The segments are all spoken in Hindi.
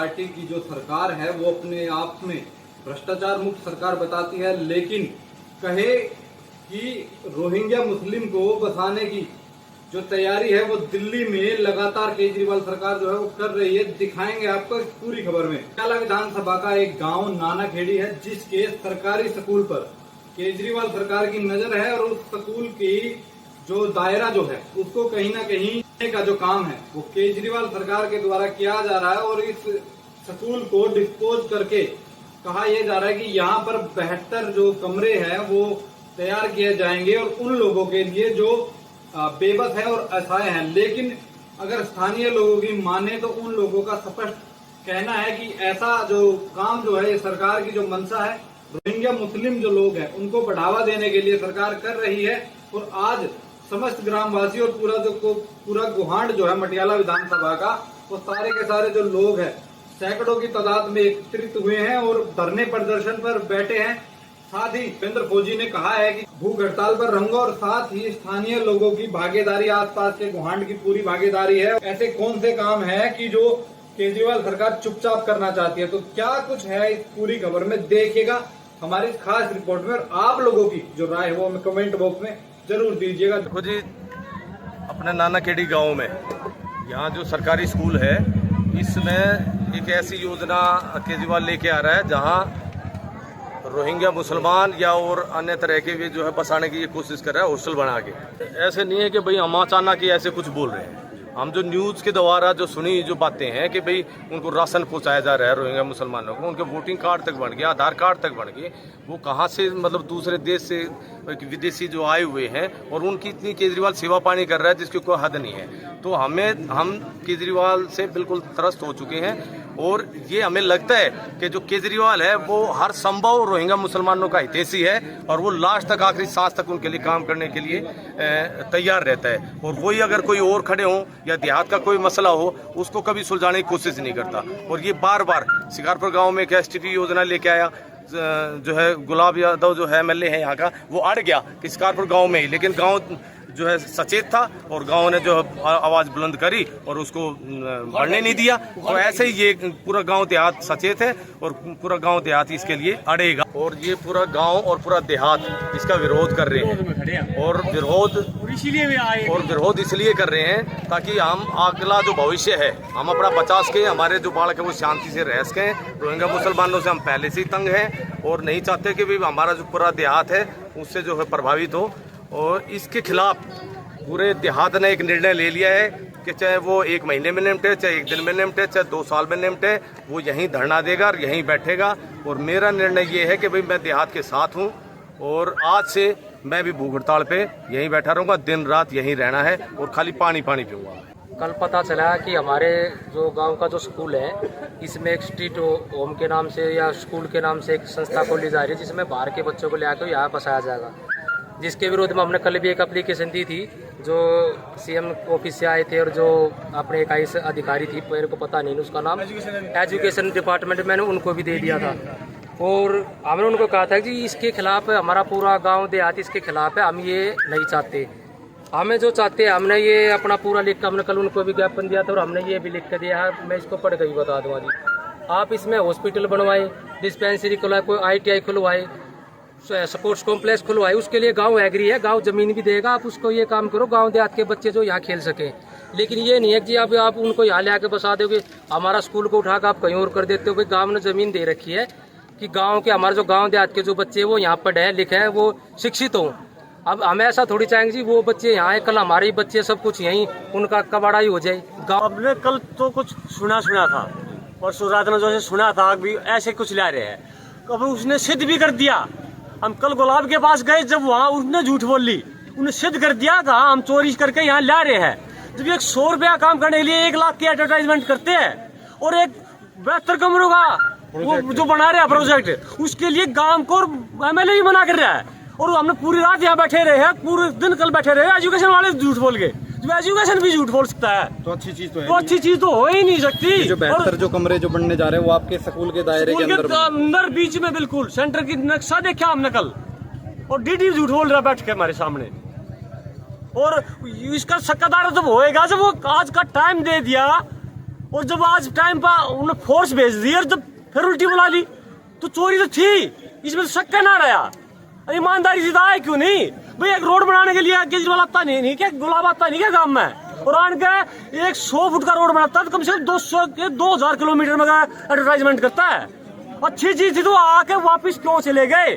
पार्टी की जो सरकार है वो अपने आप में भ्रष्टाचार मुक्त सरकार बताती है, लेकिन कहे कि रोहिंग्या मुस्लिम को बसाने की जो तैयारी है वो दिल्ली में लगातार केजरीवाल सरकार जो है वो कर रही है। दिखाएंगे आपको इस पूरी खबर में। पटियाला विधानसभा का एक गांव नानाखेड़ी है जिसके सरकारी स्कूल पर केजरीवाल सरकार की नजर है और उस स्कूल की जो दायरा जो है उसको कहीं ना कहीं का जो काम है वो केजरीवाल सरकार के द्वारा किया जा रहा है। और इस स्कूल को डिस्पोज करके कहा यह जा रहा है कि यहाँ पर 72 जो कमरे हैं वो तैयार किए जाएंगे और उन लोगों के लिए जो बेबस है और असहाय है। लेकिन अगर स्थानीय लोगों की माने तो उन लोगों का स्पष्ट कहना है कि ऐसा जो काम जो है सरकार की जो मंशा है रोहिंग्या मुस्लिम जो लोग हैं उनको बढ़ावा देने के लिए सरकार कर रही है। और आज समस्त ग्रामवासी और पूरा गुहांड जो है मटियाला विधानसभा का वो सारे के सारे जो लोग हैं सैकड़ों की तादाद में एकत्रित हुए हैं और धरने प्रदर्शन पर बैठे हैं। साथ ही उपेंद्र फौजी ने कहा है कि भूख हड़ताल पर रहूंगा और साथ ही स्थानीय लोगों की भागीदारी, आसपास के गुहांड की पूरी भागीदारी है। ऐसे कौन से काम है कि जो केजरीवाल सरकार चुपचाप करना चाहती है, तो क्या कुछ है इस पूरी खबर में देखिएगा हमारी इस खास रिपोर्ट में। और आप लोगों की जो राय है वो हमें कमेंट बॉक्स में जरूर दीजिएगा। देखो जी, अपने नानाखेड़ी गांव में यहाँ जो सरकारी स्कूल है इसमें एक ऐसी योजना केजरीवाल लेके आ रहा है जहाँ रोहिंग्या मुसलमान या और अन्य तरह के भी जो है बसाने की ये कोशिश कर रहा है हॉस्टल बना के। ऐसे नहीं है कि भाई हम अचानक ही ऐसे कुछ बोल रहे हैं। हम जो न्यूज़ के द्वारा जो सुनी जो बातें हैं कि भाई उनको राशन पहुंचाया जा रहा है रोहिंग्या मुसलमानों को, उनके वोटिंग कार्ड तक बन गया, आधार कार्ड तक बन गए, वो कहाँ से मतलब दूसरे देश से विदेशी जो आए हुए हैं और उनकी इतनी केजरीवाल सेवा पानी कर रहा है जिसकी कोई हद नहीं है। तो हम केजरीवाल से बिल्कुल त्रस्त हो चुके हैं और ये हमें लगता है कि जो केजरीवाल है वो हर संभव रोहिंग्या मुसलमानों का हितैषी है और वो लास्ट तक आखिरी सांस तक उनके लिए काम करने के लिए तैयार रहता है। और वही अगर कोई और खड़े हों या देहात का कोई मसला हो उसको कभी सुलझाने की कोशिश नहीं करता। और ये बार बार शिकारपुर गांव में एक STP योजना लेके आया, जो है गुलाब यादव जो है MLA है यहाँ का, वो अड़ गया शिकारपुर गांव में ही, लेकिन गांव जो है सचेत था और गांव ने जो आवाज बुलंद करी और उसको बढ़ने नहीं दिया। तो ऐसे ही ये पूरा गांव देहात सचेत है और पूरा गांव देहात इसके लिए अड़ेगा। और ये पूरा गांव और पूरा देहात इसका विरोध कर रहे हैं और विरोध इसलिए कर रहे हैं ताकि हम अगला जो भविष्य है हम अपना बचा सकें, हमारे जो बालक है वो शांति से रह सकें। रोहिंग्या मुसलमानों से हम पहले से ही तंग हैं और नहीं चाहते कि भाई हमारा जो पूरा देहात है उससे जो है प्रभावित हो। और इसके खिलाफ पूरे देहात ने एक निर्णय ले लिया है कि चाहे वो 1 महीने में निपटे, चाहे 1 दिन में निपटे, चाहे 2 साल में निपटे, वो यहीं धरना देगा और यहीं बैठेगा। और मेरा निर्णय ये है कि भाई मैं देहात के साथ हूँ और आज से मैं भी भूख हड़ताल पे यहीं बैठा रहूँगा, दिन रात यहीं रहना है और खाली पानी पीऊँगा। कल पता चला कि हमारे जो गांव का जो स्कूल है इसमें एक स्ट्रीट होम के नाम से या स्कूल के नाम से एक संस्था खोली जा रही है जिसमें बाहर के बच्चों को ले आकर यहाँ बसाया जाएगा, जिसके विरोध में हमने कल भी एक एप्लीकेशन दी थी जो CM ऑफिस से आए थे और जो अपने एक IAS अधिकारी थी, मेरे को पता नहीं उसका नाम, एजुकेशन डिपार्टमेंट, मैंने उनको भी दे दिया था। और हमने उनको कहा था कि इसके खिलाफ हमारा पूरा गांव देहात इसके खिलाफ है, हम ये नहीं चाहते। हमें जो चाहते हैं हमने ये अपना पूरा लिख कर हमने कल उनको भी ज्ञापन दिया था और हमने ये भी लिख कर दिया है। मैं इसको पढ़ कर ही बता दूँगा जी। आप इसमें हॉस्पिटल बनवाए, डिस्पेंसरी खुलवाए, कोई ITI खुलवाए, स्पोर्ट्स कॉम्प्लेक्स खुलवाए, उसके लिए गांव एग्री है, गांव जमीन भी देगा, आप उसको ये काम करो गांव देहात के बच्चे जो यहाँ खेल सके। लेकिन ये नहीं है कि अब आप उनको यहाँ ले आके बसा दोगे, हमारा स्कूल को उठाकर आप कहीं और कर देते हो। भाई गांव ने जमीन दे रखी है कि गांव के हमारे जो गांव देहात के जो बच्चे वो यहाँ पढ़े लिखे हैं, वो शिक्षित हों। अब हमें ऐसा थोड़ी चाहेंगे जी वो बच्चे यहाँ आए, कल हमारे ही बच्चे सब कुछ यहीं उनका कबाड़ा ही हो जाए। गाँव ने कल तो कुछ सुना था और रात में जो सुना था भी ऐसे कुछ ला रहे हैं, कभी उसने सिद्ध भी कर दिया। हम कल गुलाब के पास गए, जब वहाँ उसने झूठ बोल ली, उन्हें सिद्ध कर दिया कहा हम चोरी करके यहाँ ला रहे हैं। जब 100 रुपया काम करने के लिए 1 लाख की एडवर्टाइजमेंट करते हैं और एक 72 कमरों का वो जो बना रहे हैं प्रोजेक्ट, उसके लिए गांव को MLA ही मना कर रहा है। और हमने पूरी रात यहाँ बैठे रहे हैं, पूरे दिन कल बैठे रहे। एजुकेशन वाले झूठ बोल गए, जब एजुकेशन भी झूठ बोल सकता है तो अच्छी चीज तो है, तो अच्छी चीज तो हो ही नहीं सकती। जो 72 जो कमरे जो बनने जा रहे हैं वो आपके स्कूल के दायरे के अंदर बीच में बिल्कुल सेंटर की नक्शा देखा हमने कल, और DD झूठ बोल रहा बैठ के हमारे सामने। और इसका सक्कादार जब होएगा, जब वो आज का टाइम दे दिया और जब आज टाइम पर उन्होंने फोर्स भेज दी और जब फिर उल्टी बुला ली, तो चोरी तो थी, इसमें तो शक ना रहा। ईमानदारी से आए क्यों नहीं भाई? एक रोड बनाने के लिए केजरीवाल आता नहीं क्या, गुलाब आता नहीं क्या गांव में? और आन के 100 फुट का रोड बनाता है तो कम से कम 2000 किलोमीटर में एडवर्टाइजमेंट करता है। अच्छी चीज थी तो आके वापिस क्यों चले गए?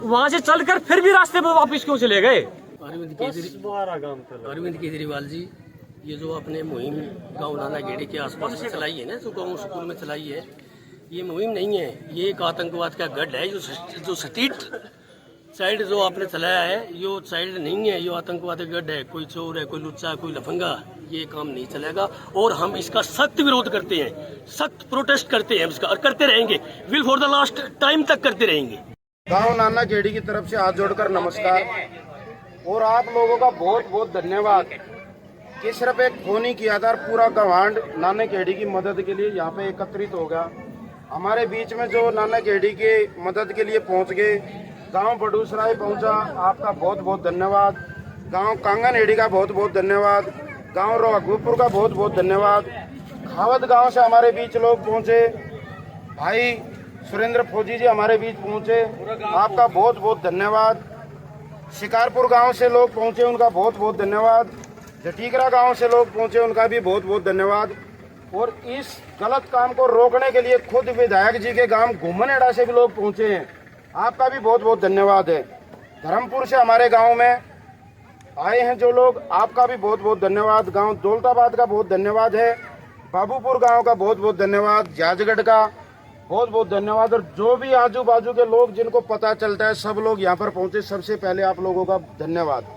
वहां से चलकर फिर भी रास्ते पे वापिस क्यों चले गए? अरविंद केजरीवाल जी, ये जो अपने मुहिम गांव नाना गेड़ी के आसपास में चलाई है ना, जो गांव स्कूल में चलाई है, ये मुहिम नहीं है, ये एक आतंकवाद का गढ़ है। जो स्ट्रीट साइड जो आपने चलाया है, ये साइड नहीं है, ये आतंकवादी गढ़ है। कोई चोर है, कोई लुच्चा, कोई लफंगा, ये काम नहीं चलेगा। और हम इसका सख्त विरोध करते हैं, सख्त प्रोटेस्ट करते हैं इसका, और करते रहेंगे, will for the last time तक करते रहेंगे। गांव नाना खेड़ी की तरफ से हाथ जोड़कर नमस्कार और आप लोगों का बहुत बहुत धन्यवाद कि सिर्फ एक फोन ही किया था, पूरा गवांड नाना खेड़ी की मदद के लिए यहाँ पे एकत्रित हो गया। हमारे बीच में जो नाना खेड़ी के मदद के लिए पहुँच गए, गांव बड़ूसराय पहुंचा, आपका बहुत बहुत धन्यवाद। गांव कांगनहेड़ी का बहुत बहुत धन्यवाद। गांव रोहगुपुर का बहुत बहुत धन्यवाद। खावत गांव से हमारे बीच लोग पहुंचे, भाई सुरेंद्र फौजी जी हमारे बीच पहुंचे, आपका बहुत बहुत धन्यवाद। शिकारपुर गांव से लोग पहुंचे, उनका बहुत बहुत धन्यवाद। जटीकरा गांव से लोग पहुंचे, उनका भी बहुत बहुत धन्यवाद। और इस गलत काम को रोकने के लिए खुद विधायक जी के गांव घुमनेड़ा से भी लोग पहुंचे हैं, आपका भी बहुत बहुत धन्यवाद है। धर्मपुर से हमारे गांव में आए हैं जो लोग, आपका भी बहुत बहुत धन्यवाद। गांव दौलताबाद का बहुत धन्यवाद है, बाबूपुर गांव का बहुत बहुत धन्यवाद, जाजगढ़ का बहुत बहुत धन्यवाद। और जो भी आजू बाजू के लोग जिनको पता चलता है, सब लोग यहाँ पर पहुंचे, सबसे पहले आप लोगों का धन्यवाद।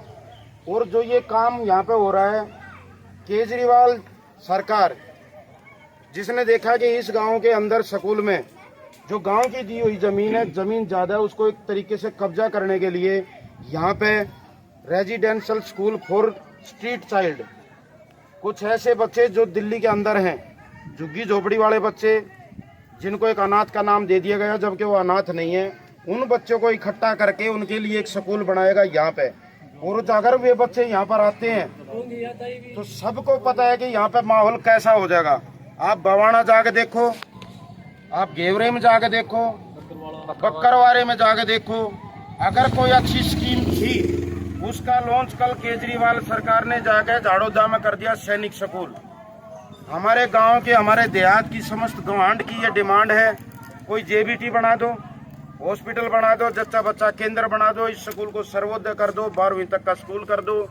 और जो ये काम यहाँ पे हो रहा है, केजरीवाल सरकार जिसने देखा कि इस गांव के अंदर स्कूल में जो गांव की दी हुई जमीन है, जमीन ज्यादा है, उसको एक तरीके से कब्जा करने के लिए यहाँ पे residential school for street child, कुछ ऐसे बच्चे जो दिल्ली के अंदर हैं, झुग्गी झोपड़ी वाले बच्चे, जिनको एक अनाथ का नाम दे दिया गया जबकि वो अनाथ नहीं है, उन बच्चों को इकट्ठा करके उनके लिए एक स्कूल बनाएगा यहाँ पे। और अगर वे बच्चे यहाँ पर आते हैं तो सबको पता है कि यहाँ पे माहौल कैसा हो जाएगा। आप बवाना जाके देखो, आप घेवरे में जाके देखो, बक्करवारे में जाके देखो, अगर कोई अच्छी स्कीम थी उसका लॉन्च कल केजरीवाल सरकार ने जाके झाड़ोदा में कर दिया, सैनिक स्कूल। हमारे गांव के, हमारे देहात की, समस्त गवांड की ये डिमांड है, कोई जेबीटी बना दो, हॉस्पिटल बना दो, जच्चा बच्चा केंद्र बना दो, इस स्कूल को सर्वोदय कर दो, 12वीं तक का स्कूल कर दो,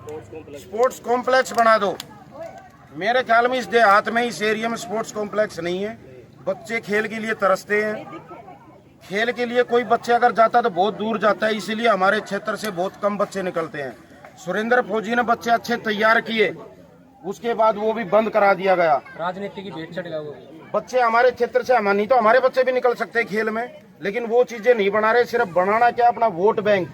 स्पोर्ट्स कॉम्प्लेक्स बना दो। मेरे ख्याल में इस देहात में, इस एरिया में स्पोर्ट्स कॉम्प्लेक्स नहीं है। बच्चे खेल के लिए तरसते हैं, खेल के लिए कोई बच्चे अगर जाता तो बहुत दूर जाता है, इसीलिए हमारे क्षेत्र से बहुत कम बच्चे निकलते हैं। सुरेंद्र फौजी ने बच्चे अच्छे तैयार किए, उसके बाद वो भी बंद करा दिया गया। राजनीति की भेंट चढ़ गया वो। बच्चे हमारे क्षेत्र से, नहीं तो हमारे बच्चे भी निकल सकते हैं खेल में, लेकिन वो चीजें नहीं बना रहे। सिर्फ बनाना क्या, अपना वोट बैंक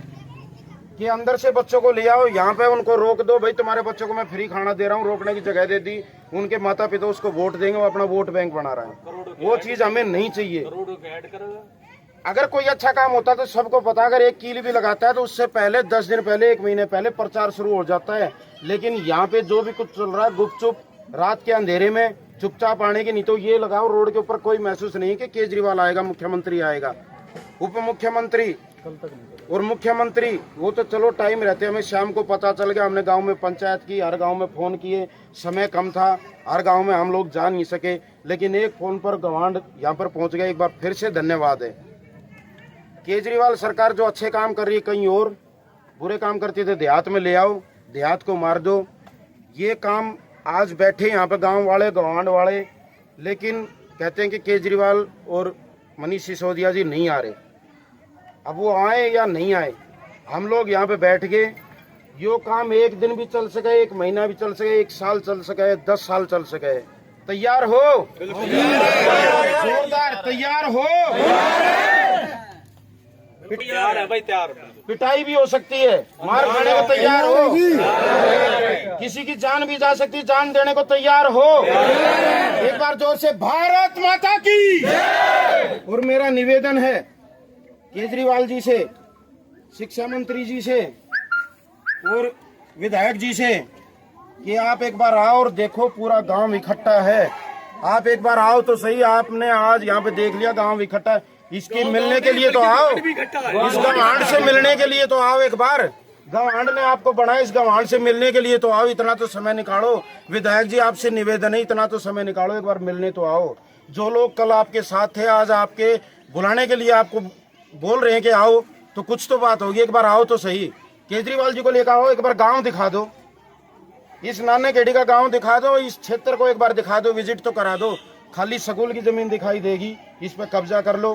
के अंदर से बच्चों को ले आओ, यहाँ पे उनको रोक दो, भाई तुम्हारे बच्चों को मैं फ्री खाना दे रहा हूँ, रोकने की जगह दे दी, उनके माता पिता उसको वोट देंगे, वो अपना वोट बैंक बना रहा है। वो चीज हमें नहीं चाहिए। अगर कोई अच्छा काम होता तो सबको पता, अगर एक कील भी लगाता है तो उससे पहले 10 दिन पहले, 1 महीने पहले प्रचार शुरू हो जाता है। लेकिन यहाँ पे जो भी कुछ चल रहा है गुपचुप, रात के अंधेरे में चुपचाप आने की, नहीं तो ये लगाओ रोड के ऊपर कोई महसूस नहीं है कि केजरीवाल आएगा, मुख्यमंत्री आएगा, उप मुख्यमंत्री और मुख्यमंत्री, वो तो चलो टाइम रहते, हमें शाम को पता चल गया। हमने गांव में पंचायत की, हर गांव में फोन किए, समय कम था, हर गांव में हम लोग जा नहीं सके, लेकिन एक फोन पर गवांड यहाँ पर पहुंच गया। एक बार फिर से धन्यवाद है। केजरीवाल सरकार जो अच्छे काम कर रही है, कहीं और बुरे काम करती थे, देहात में ले आओ, देहात को मार दो। ये काम आज बैठे यहाँ पे गांव वाले, गवांड वाले, लेकिन कहते हैं कि केजरीवाल और मनीष सिसोदिया जी नहीं आ रहे। अब वो आए या नहीं आए, हम लोग यहाँ पे बैठ गए। यो काम 1 दिन भी चल सके, 1 महीना भी चल सके, 1 साल चल सके, 10 साल चल सके। तैयार हो? जोरदार तैयार हो? तैयार है भाई, तैयार। पिटाई भी हो सकती है, मार खाने को तैयार हो? किसी की जान भी जा सकती है, जान देने को तैयार हो? एक बार जोर से भारत माता की। और मेरा निवेदन है केजरीवाल जी से, शिक्षा मंत्री जी से और विधायक जी से कि आप एक बार आओ और देखो, पूरा गांव इकट्ठा है, आप एक बार आओ तो सही। आपने आज यहाँ पे देख लिया गांव इकट्ठा, इसकी मिलने के लिए तो आओ, इस गवांड से मिलने के लिए तो आओ। एक बार गवांड ने आपको बनाया, इस गवांड से मिलने के लिए तो आओ। इतना तो समय निकालो। विधायक जी आपसे निवेदन है, इतना तो समय निकालो, एक बार मिलने तो आओ। जो लोग कल आपके साथ थे आज आपके बुलाने के लिए आपको बोल रहे हैं कि आओ, तो कुछ तो बात होगी। एक बार आओ तो सही। केजरीवाल जी को लेकर आओ, एक बार गाँव दिखा दो, इस नाना खेड़ी का गांव दिखा दो, इस क्षेत्र को एक बार दिखा दो, विजिट तो करा दो। खाली स्कूल की जमीन दिखाई देगी, इस पे कब्जा कर लो।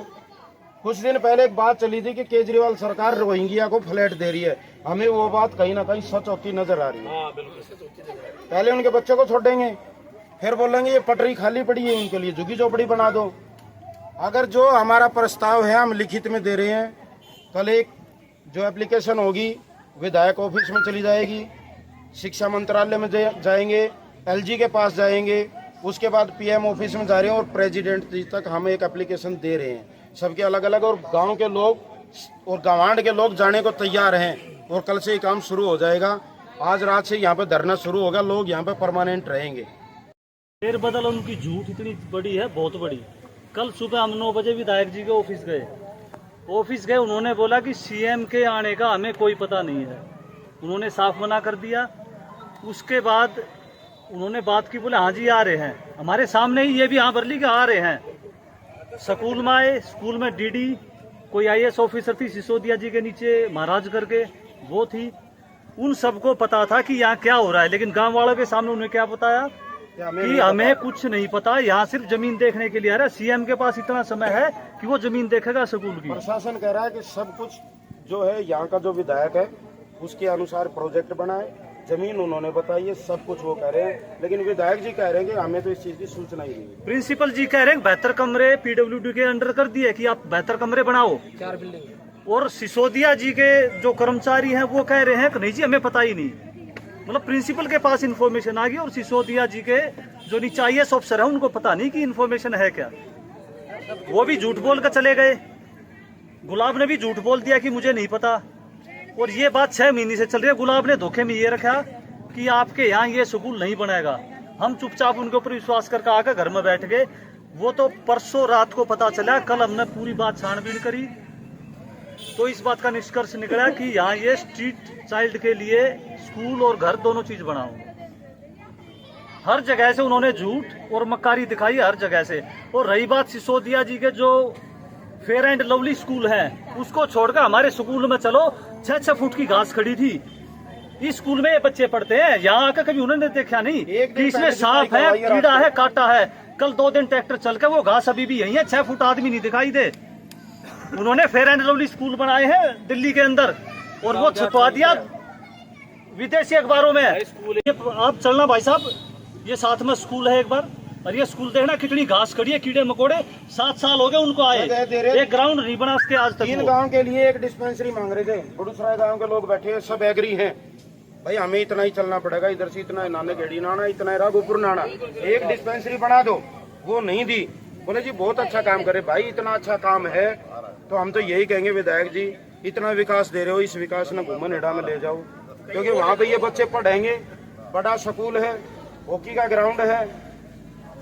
कुछ दिन पहले एक बात चली थी कि केजरीवाल सरकार रोहिंग्या को फ्लैट दे रही है। हमें वो बात कहीं ना कहीं सच होती नजर आ रही है। पहले उनके बच्चों को छोड़ेंगे, फिर बोलेंगे ये पटरी खाली पड़ी है, इनके लिए झुग्गी झोपड़ी बना दो। अगर जो हमारा प्रस्ताव है हम लिखित में दे रहे हैं, कल एक जो एप्लीकेशन होगी विधायक ऑफिस में चली जाएगी, शिक्षा मंत्रालय में जाएंगे, एलजी के पास जाएंगे, उसके बाद पीएम ऑफिस में जा रहे हैं और प्रेसिडेंट जी तक हम एक एप्लीकेशन दे रहे हैं, सबके अलग अलग। और गांव के लोग और गवांड के लोग जाने को तैयार हैं और कल से ये काम शुरू हो जाएगा। आज रात से यहाँ पे धरना शुरू होगा, लोग यहाँ पे परमानेंट रहेंगे। फेर बदल उनकी झूठ इतनी बड़ी है, बहुत बड़ी। कल सुबह हम 9 बजे विधायक जी के ऑफिस गए, उन्होंने बोला कि सीएम के आने का हमें कोई पता नहीं है, उन्होंने साफ मना कर दिया। उसके बाद उन्होंने बात की, बोले हाँ जी आ रहे हैं, हमारे सामने ही ये भी हाँ बरली के आ रहे हैं। स्कूल में आए, स्कूल में डीडी कोई आईएएस ऑफिसर थी सिसोदिया जी के नीचे, महाराज करके वो थी, उन सबको पता था कि यहाँ क्या हो रहा है। लेकिन गांव वालों के सामने उन्हें क्या बताया कि हमें कुछ नहीं पता, यहाँ सिर्फ जमीन देखने के लिए आ रहा है। सीएम के पास इतना समय है कि वो जमीन देखेगा स्कूल की। प्रशासन कह रहा है कि सब कुछ जो है यहाँ का जो विधायक है उसके अनुसार प्रोजेक्ट बनाए, जमीन उन्होंने बताई है, सब कुछ वो कह रहे हैं। लेकिन विधायक जी कह रहे हैं कि हमें तो इस चीज की सूचना ही नहीं। प्रिंसिपल जी कह रहे हैं 72 कमरे पीडब्ल्यूडी के अंडर कर दिए कि आप 72 कमरे बनाओ, 4 बिल्डिंग। और सिसोदिया जी के जो कर्मचारी हैं वो कह रहे हैं कि नहीं जी हमें पता ही नहीं। मतलब प्रिंसिपल के पास इन्फॉर्मेशन आ गई और सिसोदिया जी के जो नीचे आईएएस अफसर है उनको पता नहीं कि इन्फॉर्मेशन है क्या। वो भी झूठ बोल कर चले गए। गुलाब ने भी झूठ बोल दिया कि मुझे नहीं पता। और ये बात 6 महीने से चल रही है। गुलाब ने धोखे में ये रखा कि आपके यहाँ ये स्कूल नहीं बनेगा। हम चुपचाप उनके ऊपर विश्वास करके आकर घर में बैठ गए। वो तो परसों रात को पता चला, कल हमने पूरी बात छानबीन करी तो इस बात का निष्कर्ष निकला कि यहाँ ये स्ट्रीट चाइल्ड के लिए स्कूल और घर दोनों चीज बनाओ। हर जगह से उन्होंने झूठ और मक्कारी दिखाई, हर जगह से। और रही बात सिसोदिया जी के जो फेयर एंड लवली स्कूल है, उसको छोड़कर हमारे स्कूल में चलो 6-6 फुट की घास खड़ी थी। इस स्कूल में ये बच्चे पढ़ते हैं, यहाँ आकर कभी उन्होंने देखा नहीं कि इसमें सांप है, कीड़ा है, कांटा है। कल 2 दिन ट्रैक्टर चल के वो घास अभी भी यही है, 6 फुट आदमी नहीं दिखाई दे। उन्होंने फेयर एंड लवली स्कूल बनाए हैं दिल्ली के अंदर और वो छुपवा दिया विदेशी अखबारों में। आप चलना भाई साहब, ये साथ में स्कूल है एक बार, और ये स्कूल देखना कितनी घास खड़ी है, कीड़े मकोड़े। 7 साल हो गए उनको आए, एक ग्राउंड नहीं बना उसके आज तक। 3 गांव के लिए एक डिस्पेंसरी मांग रहे थे। बड़ूसराय गांव के लोग बैठे हैं, सब एग्री हैं, भाई हमें इतना ही चलना पड़ेगा, इधर से इतना नाना गेड़ी नाना, इतना राघोपुर नाना, एक डिस्पेंसरी बना दो। वो नहीं दी, बोले जी बहुत अच्छा काम करे। भाई इतना अच्छा काम है तो हम तो यही कहेंगे विधायक जी, इतना विकास दे रहे हो, इस विकास में घूमन हेड़ा में ले जाओ, क्योंकि वहाँ पे ये बच्चे पढ़ेंगे। बड़ा स्कूल है, हॉकी का ग्राउंड है,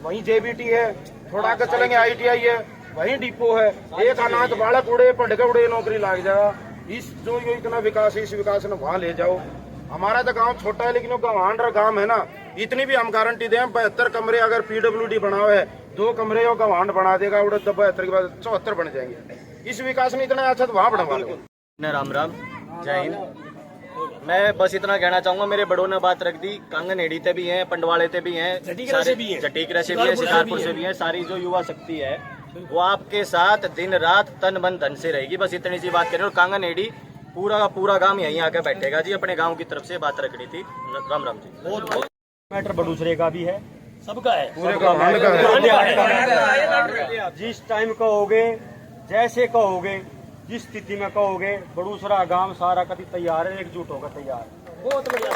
वहीं जेबीटी है, थोड़ा आगे चलेंगे ITI है, वहीं डिपो है। एक अनाथ बालक उड़े पढ़ के उड़े नौकरी लग जाएगा। इस जो ये इतना विकास है, इस विकास में वहाँ ले जाओ। हमारा तो गांव छोटा है लेकिन वो गवांड गांव है ना, इतनी भी हम गारंटी दें 72 कमरे अगर PWD बना हुआ है, 2 कमरे वो गवांड बना देगा, उड़े 72 के बाद 74 बन जाएंगे। इस विकास में इतना अच्छा तो वहाँ बढ़वा लो। राम राम, जय हिंद। मैं बस इतना कहना चाहूंगा, मेरे बड़ों ने बात रख दी, कांगनेड़ी ते भी हैं, पंडवाले ते भी हैं, जटीकरा से भी है, सितारपुर से भी है। सारी जो युवा शक्ति है वो आपके साथ दिन रात तन मन धन से रहेगी। बस इतनी सी बात करें। और कांगनेड़ी पूरा का पूरा गांव यहीं आकर बैठेगा जी। अपने गांव की तरफ से बात रखनी थी। राम राम जी। बहुत मैटर बड़ूसरे का भी है, सबका है, पूरे गवांड का है। जिस टाइम कहोगे, जैसे कहोगे, जिस स्थिति में कहोगे, बड़ूसरा गांव सारा कभी तैयार है, एकजुट होकर तैयार है। बहुत बढ़िया।